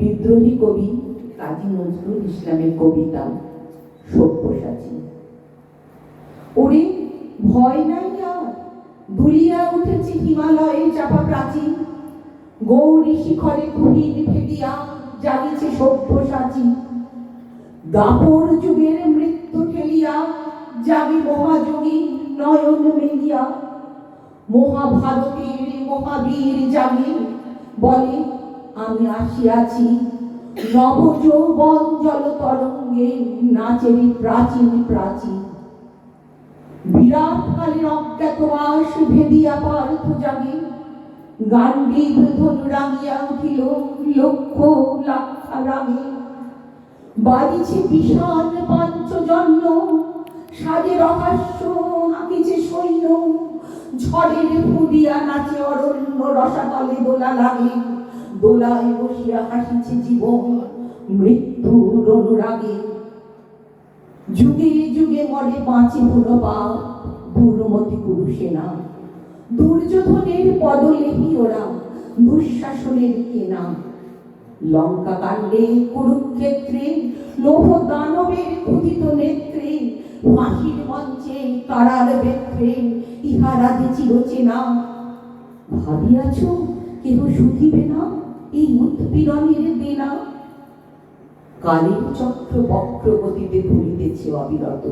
বিদ্রোহী কবি কাজী নজরুল ইসলামের কবিতা সব্যসাচী। ওরে ভয় নাই আর, দুলিয়া উঠেছে হিমালয়ে চাপা প্রাচীন, গৌরী শিখরে তুহিন ফেলিয়া জাগিছে সব্যসাচী। দাপর যুগের মৃত্যু ঠেলিয়া যাবি মহাযোগী নয়ন মেলিয়া, মহাভারতের মহাবীর জাগে বলে আমি আসিয়াছি। নব যৌবন জল তরঙ্গে নাচেরি প্রাচীন প্রাচীন, বিরাট কালের অজ্ঞাতবাস ভেদিয়া পার্থ জাগে, গান্ডীব ধনু রাঙিয়া উঠিল লক্ষ লাক্ষা রাগে। বাজিছে বিশাল পাঞ্চজন্য, সাজে রহস্য আঁকিছে সৈন্য, ঝড়ের ফুডিয়া নাচে অরণ্য রসাতলে দোলা লাগে। দোলায় বসিয়া হাসিছে জীবন মৃত্যুর অনুরাগে। যুগে যুগে মরে বাঁচে পুনপা দুর্মতি পুরুষেনা, দুর্যোধনের পদলেহি ওরা দুঃশাসনের কেনা। লঙ্কা কাণ্ডে কুরুক্ষেত্রে লোভ দানবের ক্ষুধিত নেত্রে, ফাঁসির মঞ্চে কারার বেত্রে ইহারা যে চিরচেনা। ভাবিয়াছ কেহ শুধিবে না এই উৎপীড়নের দেনা, কালের চক্র বক্র গতিতে ঘুরিতেছে অবিরত।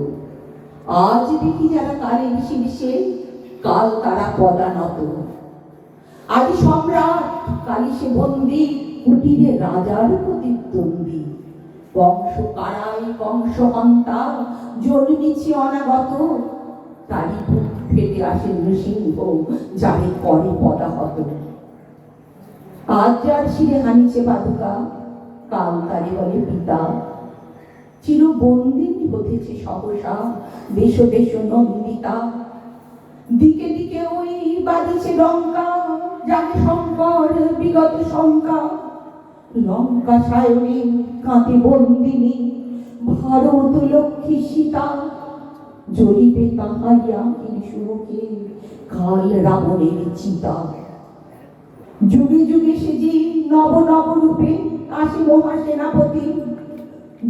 আজ দেখি যারা কালের শীর্ষে, কাল তারা পদানত। আজ সম্রাট কালি সে বন্দী, কুটিরে রাজার প্রতিদ্বন্দ্বী। বংশ কারায় বংশ হন্তা জন্মিছে অনাগত, তারই বুক ফেটে আসে নৃসিংহ যারে করে পদাহত। আজ যার শিরে হানিছে পাদুকা, কাল তারে বলে পিতা। চিরবন্দিনী হতেছে সহসা দেশ দেশ নন্দিতা। দিকে দিকে ওই বাজিছে লঙ্কা, যাকে শঙ্কর বিগত শঙ্কা। লঙ্কা সায়নে কাঁদে বন্দিনী, ভারত লক্ষ্মী সীতা। জ্বলিবে তাহারি আখির সুমুখে কাল রাবণের চিতা। যুগে যুগে সে যে নব নব রূপে আসে মহাসেনাপতি,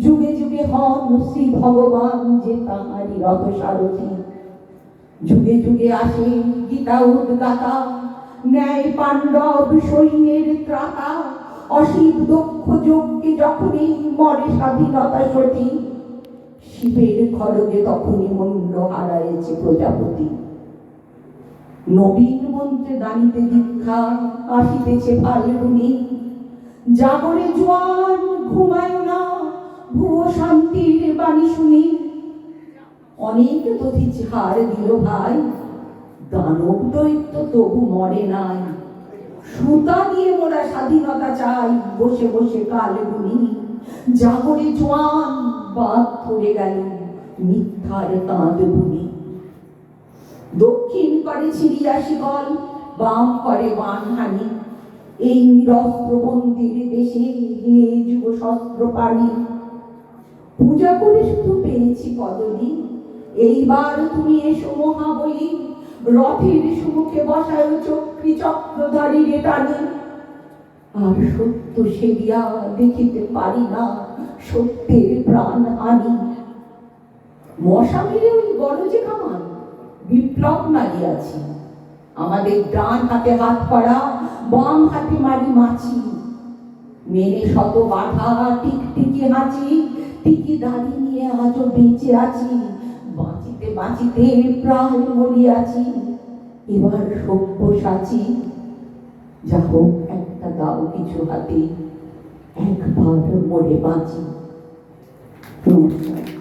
যুগে যুগে হন শ্রী ভগবান যে তাহারি রথ সারথি। যুগে যুগে আসে গীতা উদ্গাতা, ন্যায় পাণ্ডব সৈন্যের ত্রাতা। অসীম দক্ষ যজ্ঞে যখনই মরে স্বাধীনতা সতী, শিবের খড়গে তখনই মন্ড হারাইছে প্রজাপতি। নবীন মন্ত্রে দানিতে দীক্ষা আসিতেছে ফাল্গুনি, জাগরে জোয়ান ঘুমায় না ভুয়ো শান্তির বাণী শুনি। অনেক দধিচ হার দিল ভাই, দানব দৈত্য তবু মরে নাই। সুতা দিয়ে মোরা স্বাধীনতা চাই, বসে বসে কাল গুনি। জাগরে জোয়ান বাদ ধরে গেল মিথ্যার কাঁদ বুনি। দক্ষিণ করে ছিড়িয়া শিকল, বাম করে বানহানি। এই নিরস্ত্র বন্দির দেশে হে যুব শস্ত্র পানি। পূজা করে শুধু পেয়েছি কদলি, এইবার তুমি এসো মহাবলী। রথের সুমুখে বসায় চক্রী চক্রধারী টানি। আর সত্য সেবিয়া দেখিতে পারি না সত্যের প্রাণ হানি। মশা মেরে ওই গরজে কামান বিপ্লব নাড়িয়াছি। আমাদের ডান হাতে হাত পড়া, বাম হাতে মারি মাছি। মেরে শত বাধা টিকটিকি হাঁচি, টিকি দাড়ি নিয়ে আজও বেঁচে আছি। বাঁচিতে বাঁচিতে প্রাণ মরিয়াছি, এবার সব্যসাচী। যা হোক একটা দাও কিছু হাতে, একবার মরে বাঁচি। নমস্কার।